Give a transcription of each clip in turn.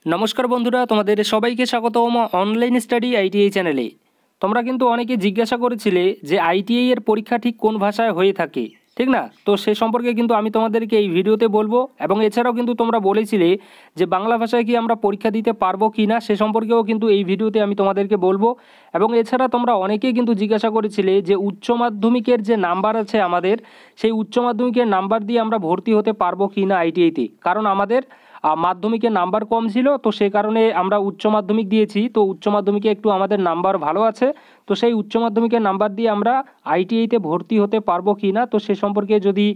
নমস্কার বন্ধুরা, তোমাদের সবাইকে স্বাগতম অনলাইন স্টাডি আইটিআই চ্যানেলে। তোমরা কিন্তু অনেকে জিজ্ঞাসা করেছিলে যে আইটিআই এর পরীক্ষা ঠিক কোন ভাষায় হয়ে থাকে, ঠিক না? তো সে সম্পর্কে কিন্তু আমি তোমাদেরকে এই ভিডিওতে বলবো, এবং এছাড়াও কিন্তু তোমরা বলেছিলে যে বাংলা ভাষায় কি আমরা পরীক্ষা দিতে পারবো কি না, সে সম্পর্কেও কিন্তু এই ভিডিওতে আমি তোমাদেরকে বলবো। এবং এছাড়া তোমরা অনেকেই কিন্তু জিজ্ঞাসা করেছিলে যে উচ্চ মাধ্যমিকের যে নাম্বার আছে আমাদের, সেই উচ্চ মাধ্যমিকের নাম্বার দিয়ে আমরা ভর্তি হতে পারবো কি না আইটিআইতে, কারণ আমাদের মাধ্যমিকের নাম্বার কম ছিল, তো সেই কারণে আমরা উচ্চ মাধ্যমিক দিয়েছি। তো উচ্চ মাধ্যমিকে একটু আমাদের নাম্বার ভালো আছে, তো সেই উচ্চ মাধ্যমিকের নাম্বার দিয়ে আমরা আইটিআইতে ভর্তি হতে পারবো কি না, তো সে সম্পর্কে যদি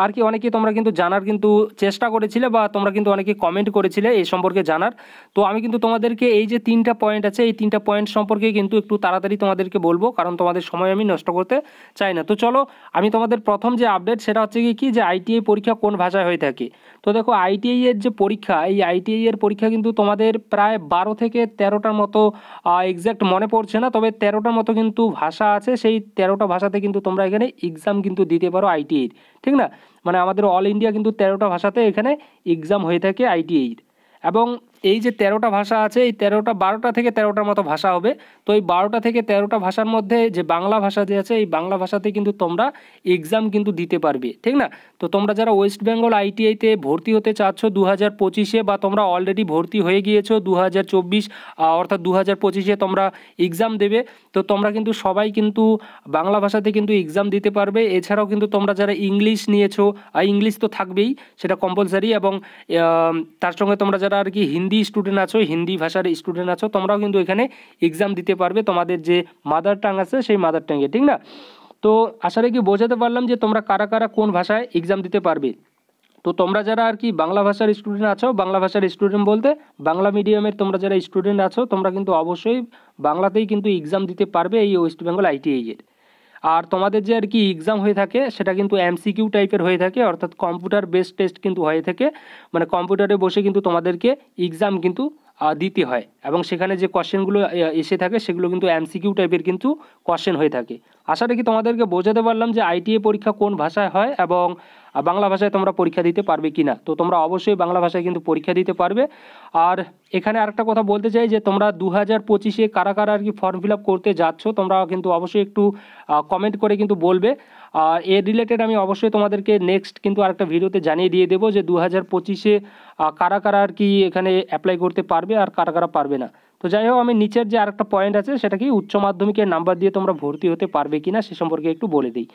আর কি অনেকে তোমরা কিন্তু জানার কিন্তু চেষ্টা করেছিলে, বা তোমরা কিন্তু অনেকে কমেন্ট করেছিলে এই সম্পর্কে জানার। তো আমি কিন্তু তোমাদেরকে এই যে 3টা পয়েন্ট আছে, এই 3টা পয়েন্ট সম্পর্কে কিন্তু একটু তাড়াতাড়ি তোমাদেরকে বলবো, কারণ তোমাদের সময় আমি নষ্ট করতে চাই না। তো চলো, আমি তোমাদের প্রথম যে আপডেট সেটা হচ্ছে কি যে আইটিআই পরীক্ষা কোন ভাষায় হয়ে থাকে। তো দেখো, আইটিআই এর যে পরীক্ষা, এই আইটিআই এর পরীক্ষা কিন্তু তোমাদের প্রায় 12 থেকে 13টার মতো, এক্স্যাক্ট মনে পড়ছে না, তবে 13টার মতো কিন্তু ভাষা আছে। সেই 13টা ভাষাতে কিন্তু তোমরা এখানে এক্সাম কিন্তু দিতে পারো আইটিআই, ঠিক না? মানে আমাদের অল ইন্ডিয়া কিন্তু 13টা ভাষাতে এখানে এক্সাম হয়ে থাকে আইটিআই। এবং এই যে 13টা ভাষা আছে, এই 13টা 12টা থেকে 13টার মতো ভাষা হবে। তো এই 12টা থেকে 13টা ভাষার মধ্যে যে বাংলা ভাষা যে আছে, এই বাংলা ভাষাতে কিন্তু তোমরা এক্সাম কিন্তু দিতে পারবে, ঠিক না? তো তোমরা যারা ওয়েস্ট বেঙ্গল আইটিআইতে ভর্তি হতে চাচ্ছ 2025-এ, বা তোমরা অলরেডি ভর্তি হয়ে গিয়েছো 2024, অর্থাৎ 2025-এ তোমরা এক্সাম দেবে, তো তোমরা কিন্তু সবাই কিন্তু বাংলা ভাষাতে কিন্তু এক্সাম দিতে পারবে। এছাড়াও কিন্তু তোমরা যারা ইংলিশ নিয়েছো, ইংলিশ তো থাকবেই, সেটা কম্পালসারি। এবং তার সঙ্গে তোমরা যারা আর কি হিন্দি স্টুডেন্ট আছো, হিন্দি ভাষার স্টুডেন্ট আছো, তোমরাও কিন্তু এখানে এক্সাম দিতে পারবে তোমাদের যে মাদার টাং আছে সেই মাদার টাঙ্গে, ঠিক না? তো আশা রেখে বোঝাতে পারলাম যে তোমরা কারা কারা কোন ভাষায় এক্সাম দিতে পারবে। তো তোমরা যারা আর কি বাংলা ভাষার স্টুডেন্ট আছো, বাংলা ভাষার স্টুডেন্ট বলতে বাংলা মিডিয়ামের তোমরা যারা স্টুডেন্ট আছো, তোমরা কিন্তু অবশ্যই বাংলাতেই কিন্তু এক্সাম দিতে পারবে এই ওয়েস্ট বেঙ্গল আইটিআই এর। আর তোমাদের যে আর কি এক্সাম হয়ে থাকে সেটা কিন্তু এমসিকিউ টাইপের হয়ে থাকে, অর্থাৎ কম্পিউটার বেসড টেস্ট কিন্তু হয়ে থাকে। মানে কম্পিউটারে বসে কিন্তু তোমাদেরকে এক্সাম কিন্তু দিতে হয়, এবং সেখানে যে কোশ্চেনগুলো এসে থাকে সেগুলো কিন্তু এমসিকিউ টাইপের কিন্তু কোশ্চেন হয়ে থাকে। আশা রাখি তোমাদেরকে বোঝাতে পারলাম যে আইটিআই পরীক্ষা কোন ভাষায় হয়, এবং বাংলা ভাষায় তোমরা পরীক্ষা দিতে পারবে কি না। তো তোমরা অবশ্যই বাংলা ভাষায় কিন্তু পরীক্ষা দিতে পারবে। আর এখানে আরেকটা কথা বলতে চাই যে তোমরা 2025-এ কারা কারা আর কি ফর্ম ফিল আপ করতে যাচ্ছ, তোমরা কিন্তু অবশ্যই একটু কমেন্ট করে কিন্তু বলবে। আর এর রিলেটেড আমি অবশ্যই তোমাদেরকে নেক্সট কিন্তু আরেকটা ভিডিওতে জানিয়ে দিয়ে দেবো যে 2025-এ কারা কারা আর কি এখানে অ্যাপ্লাই করতে পারবে আর কারা কারা পারবে না। তো যাই হোক, আমি নিচের যে আরেকটা পয়েন্ট আছে সেটা কি উচ্চ মাধ্যমিকের নাম্বার দিয়ে তোমরা ভর্তি হতে পারবে কি না সে সম্পর্কে একটু বলে দিই।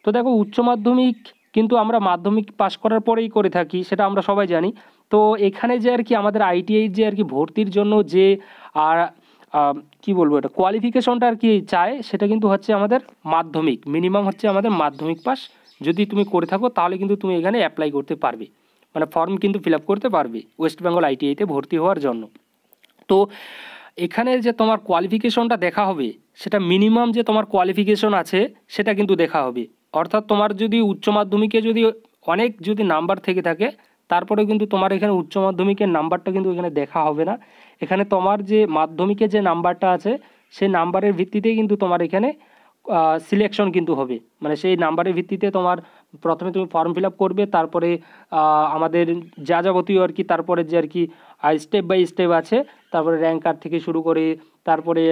তো দেখো, উচ্চ মাধ্যমিক কিন্তু আমরা মাধ্যমিক পাশ করার পরেই করে থাকি, সেটা আমরা সবাই জানি। তো এখানে যে আর কি আমাদের আইটিআই যে আর কি ভর্তির জন্য যে আর কি বলবো, এটা কোয়ালিফিকেশনটা আর কি চায়, সেটা কিন্তু হচ্ছে আমাদের মাধ্যমিক, মিনিমাম হচ্ছে আমাদের মাধ্যমিক পাস যদি তুমি করে থাকো, তাহলে কিন্তু তুমি এখানে অ্যাপ্লাই করতে পারবে, মানে ফর্ম কিন্তু ফিল আপ করতে পারবে ওয়েস্ট বেঙ্গল আইটিআইতে ভর্তি হওয়ার জন্য। তো এখানে যে তোমার কোয়ালিফিকেশনটা দেখা হবে, সেটা মিনিমাম যে তোমার কোয়ালিফিকেশন আছে সেটা কিন্তু দেখা হবে। অর্থাৎ তোমার যদি উচ্চ মাধ্যমিকে যদি অনেক যদি নাম্বার থেকে থাকে, তারপরে কিন্তু তোমার এখানে উচ্চ মাধ্যমিকের নাম্বারটা কিন্তু এখানে দেখা হবে না। এখানে তোমার যে মাধ্যমিকে যে নাম্বারটা আছে সেই নাম্বারের ভিত্তিতেই কিন্তু তোমার এখানে সিলেকশন কিন্তু হবে। মানে সেই নাম্বারের ভিত্তিতে তোমার প্রথমে তুমি ফর্ম ফিল আপ করবে, তারপরে আমাদের যা যাবতীয় আর কি, তারপরে যে আর কি স্টেপ বাই স্টেপ আছে, তারপরে র্যাঙ্কার থেকে শুরু করে, তারপরে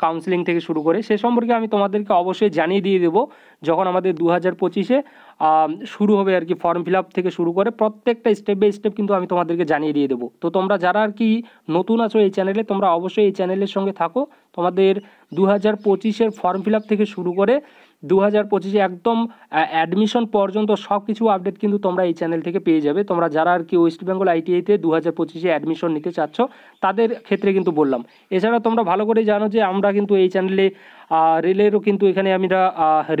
কাউন্সিলিং থেকে শুরু করে, সে সম্পর্কে আমি তোমাদেরকে অবশ্যই জানিয়ে দিয়ে দেবো যখন আমাদের 2025-এ শুরু হবে আর কি। ফর্ম ফিল আপ থেকে শুরু করে প্রত্যেকটা স্টেপ বাই স্টেপ কিন্তু আমি তোমাদেরকে জানিয়ে দিয়ে দেবো। তো তোমরা যারা আর কি নতুন আছো এই চ্যানেলে, তোমরা অবশ্যই এই চ্যানেলের সঙ্গে থাকো। তোমাদের 2025-এর ফর্ম ফিল আপ থেকে শুরু করে 2025-এ একদম অ্যাডমিশন পর্যন্ত সব কিছু আপডেট কিন্তু তোমরা এই চ্যানেল থেকে পেয়ে যাবে। তোমরা যারা আর কি ওয়েস্ট বেঙ্গল আইটিআইতে 2025-এ অ্যাডমিশন নিতে চাচ্ছ তাদের ক্ষেত্রে কিন্তু বললাম। এছাড়া তোমরা ভালো করে জানো যে আমরা কিন্তু এই চ্যানেলে রেলেরও কিন্তু এখানে আমরা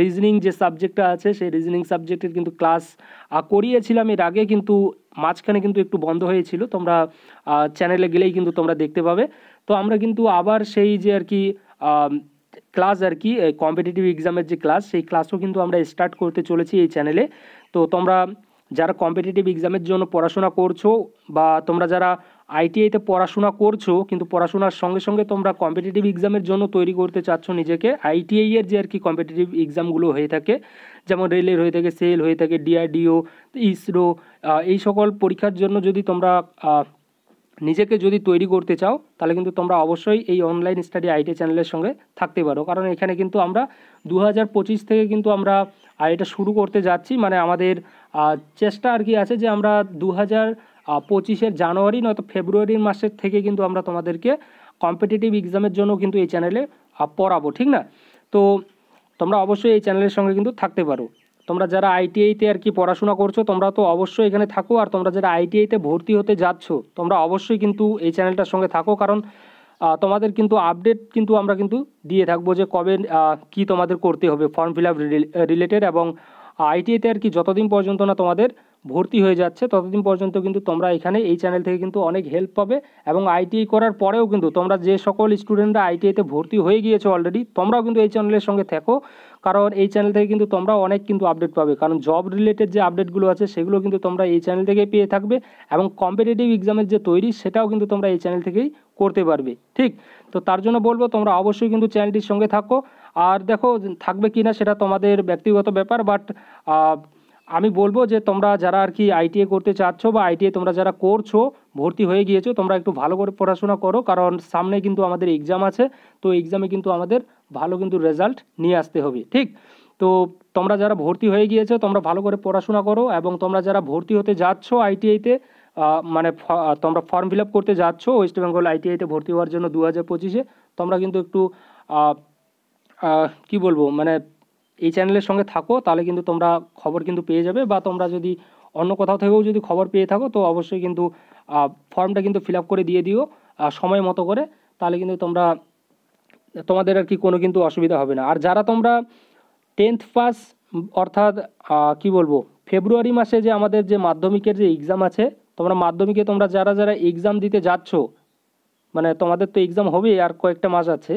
রিজনিং যে সাবজেক্টটা আছে সেই রিজনিং সাবজেক্টের কিন্তু ক্লাস করিয়েছিলাম এর আগে, কিন্তু মাঝখানে কিন্তু একটু বন্ধ হয়েছিল। তোমরা চ্যানেলে গেলেই কিন্তু তোমরা দেখতে পাবে। তো আমরা কিন্তু আবার সেই যে আর কি ক্লাস আর কি কম্পিটিটিভ এক্সামের যে ক্লাস, সেই ক্লাসও কিন্তু আমরা স্টার্ট করতে চলেছি এই চ্যানেলে। তো তোমরা যারা কম্পিটিটিভ এক্সামের জন্য পড়াশোনা করছো, বা তোমরা যারা আইটিআইতে পড়াশোনা করছো কিন্তু পড়াশোনার সঙ্গে সঙ্গে তোমরা কম্পিটিটিভ এক্সামের জন্য তৈরি করতে চাচ্ছ নিজেকে, আইটিআই এর যে আর কি কম্পিটিটিভ এক্সামগুলো হয়ে থাকে, যেমন রেলের হয়ে থাকে, সেল হয়ে থাকে, ডিআরডিও, ইসরো, এই সকল পরীক্ষার জন্য যদি তোমরা নিজেকে যদি তৈরি করতে চাও তাহলে কিন্তু তোমরা অবশ্যই এই অনলাইন স্টাডি আইটিআই চ্যানেলের সঙ্গে থাকতে পারো, কারণ এখানে কিন্তু আমরা 2025 থেকে কিন্তু আমরা এটা শুরু করতে যাচ্ছি। মানে আমাদের চেষ্টা আর কি আছে যে আমরা 2025-এর জানুয়ারি নয়তো ফেব্রুয়ারির মাসের থেকে কিন্তু আমরা তোমাদেরকে কম্পিটিটিভ এক্সামের জন্য কিন্তু এই চ্যানেলে পড়াবো, ঠিক না? তো তোমরা অবশ্যই এই চ্যানেলের সঙ্গে কিন্তু থাকতে পারো। তোমরা যারা আইটিআইতে আর কি পড়াশোনা করছো তোমরা তো অবশ্যই এখানে থাকো, আর তোমরা যারা আইটিআইতে ভর্তি হতে যাচ্ছ তোমরা অবশ্যই কিন্তু এই চ্যানেলটার সঙ্গে থাকো, কারণ তোমাদের কিন্তু আপডেট কিন্তু আমরা কিন্তু দিয়ে থাকবো যে কবে কি তোমাদের করতে হবে ফর্ম ফিল আপ রিলেটেড, এবং আইটিআইতে আর কি যতদিন পর্যন্ত না তোমাদের ভর্তি হয়ে যাচ্ছে ততদিন পর্যন্ত কিন্তু তোমরা এখানে এই চ্যানেল থেকে কিন্তু অনেক হেল্প পাবে। এবং আইটিআই করার পরেও কিন্তু তোমরা যে সকল স্টুডেন্টরা আইটিআইতে ভর্তি হয়ে গিয়েছো অলরেডি, তোমরাও কিন্তু এই চ্যানেলের সঙ্গে থাকো, কারণ এই চ্যানেল থেকে কিন্তু তোমরা অনেক কিন্তু আপডেট পাবে। কারণ জব রিলেটেড যে আপডেটগুলো আছে সেগুলো কিন্তু তোমরা এই চ্যানেল থেকেই পেয়ে থাকবে, এবং কম্পিটিটিভ এক্সামের যে তৈরি সেটাও কিন্তু তোমরা এই চ্যানেল থেকেই করতে পারবে, ঠিক? তো তার জন্য বলবো তোমরা অবশ্যই কিন্তু চ্যানেলটির সঙ্গে থাকো। আর দেখো থাকবে কি না সেটা তোমাদের ব্যক্তিগত ব্যাপার, বাট আমি বলবো যে তোমরা যারা আর কি আইটিআই করতে চাচ্ছ বা আইটিআই তোমরা যারা করছো ভর্তি হয়ে গিয়েছো তোমরা একটু ভালো করে পড়াশোনা করো, কারণ সামনে কিন্তু আমাদের এক্সাম আছে। তো এক্সামে কিন্তু আমাদের ভালো কিন্তু রেজাল্ট নিয়ে আসতে হবে, ঠিক? তো তোমরা যারা ভর্তি হয়ে গিয়েছো তোমরা ভালো করে পড়াশোনা করো, এবং তোমরা যারা ভর্তি হতে যাচ্ছ আইটিআইতে মানে তোমরা ফর্ম ফিল আপ করতে যাচ্ছ ওয়েস্ট বেঙ্গল আইটিআইতে ভর্তি হওয়ার জন্য 2025-এ, তোমরা কিন্তু একটু কি বলবো মানে এই চ্যানেলের সঙ্গে থাকো, তাহলে কিন্তু তোমরা খবর কিন্তু পেয়ে যাবে। বা তোমরা যদি অন্য কোথাও থেকেও যদি খবর পেয়ে থাকো তো অবশ্যই কিন্তু ফর্মটা কিন্তু ফিল আপ করে দিয়ে দিও সময় মতো করে, তাহলে কিন্তু তোমাদের আর কি কোনো কিন্তু অসুবিধা হবে না। আর যারা তোমরা 10th পাস অর্থাৎ কি বলবো ফেব্রুয়ারি মাসে যে আমাদের যে মাধ্যমিকের যে এক্সাম আছে, তোমরা মাধ্যমিকে তোমরা যারা যারা এক্সাম দিতে যাচ্ছ, মানে তোমাদের তো এক্সাম হবে আর কয়েকটা মাস আছে,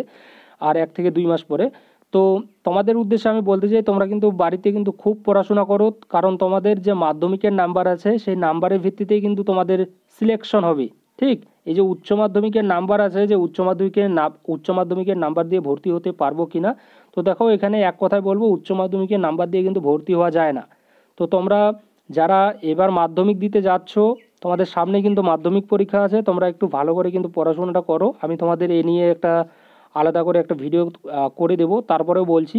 আর 1 থেকে 2 মাস পরে। তো তোমাদের উদ্দেশ্যে আমি বলতে চাই তোমরা কিন্তু বাড়িতে কিন্তু খুব পড়াশোনা করো, কারণ তোমাদের যে মাধ্যমিকের নাম্বার আছে সেই নাম্বারের ভিত্তিতেই কিন্তু তোমাদের সিলেকশন হবে, ঠিক? এই যে উচ্চ মাধ্যমিকের নাম্বার আছে, যে উচ্চ মাধ্যমিকের নাম্বার দিয়ে ভর্তি হতে পারবো কিনা, তো দেখো এখানে এক কথায় বলবো উচ্চ মাধ্যমিকের নাম্বার দিয়ে কিন্তু ভর্তি হওয়া যায় না। তো তোমরা যারা এবার মাধ্যমিক দিতে যাচ্ছ তোমাদের সামনে কিন্তু মাধ্যমিক পরীক্ষা আছে, তোমরা একটু ভালো করে কিন্তু পড়াশোনাটা করো। আমি তোমাদের এ নিয়ে একটা আলাদা করে একটা ভিডিও করে দেবো। তারপরেও বলছি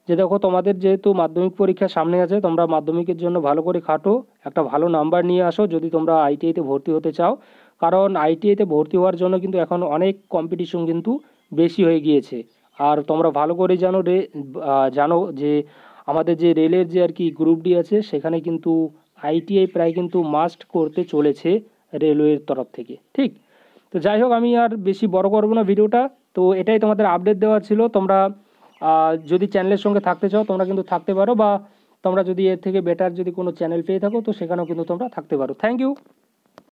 যে দেখো তোমাদের যেহেতু মাধ্যমিক পরীক্ষা সামনে আছে, তোমরা মাধ্যমিকের জন্য ভালো করে খাটো, একটা ভালো নাম্বার নিয়ে আসো যদি তোমরা আইটিআইতে ভর্তি হতে চাও, কারণ আইটিআইতে ভর্তি হওয়ার জন্য কিন্তু এখন অনেক কম্পিটিশন কিন্তু বেশি হয়ে গিয়েছে। আর তোমরা ভালো করে জানো যে আমাদের যে রেলের যে আর কি গ্রুপ ডি আছে সেখানে কিন্তু আইটিআই প্রায় কিন্তু মাস্ট করতে চলেছে রেলওয়ের তরফ থেকে, ঠিক? তো যাই হোক আমি আর বেশি বড় করবো না ভিডিওটা। তো এটাই তোমাদের আপডেট দেওয়ার ছিল। তোমরা যদি চ্যানেলের সঙ্গে থাকতে চাও তোমরা কিন্তু থাকতে পারো, বা তোমরা যদি এর থেকে বেটার যদি কোনো চ্যানেল পেয়ে থাকো তো সেখানেও কিন্তু তোমরা থাকতে পারো। Thank you.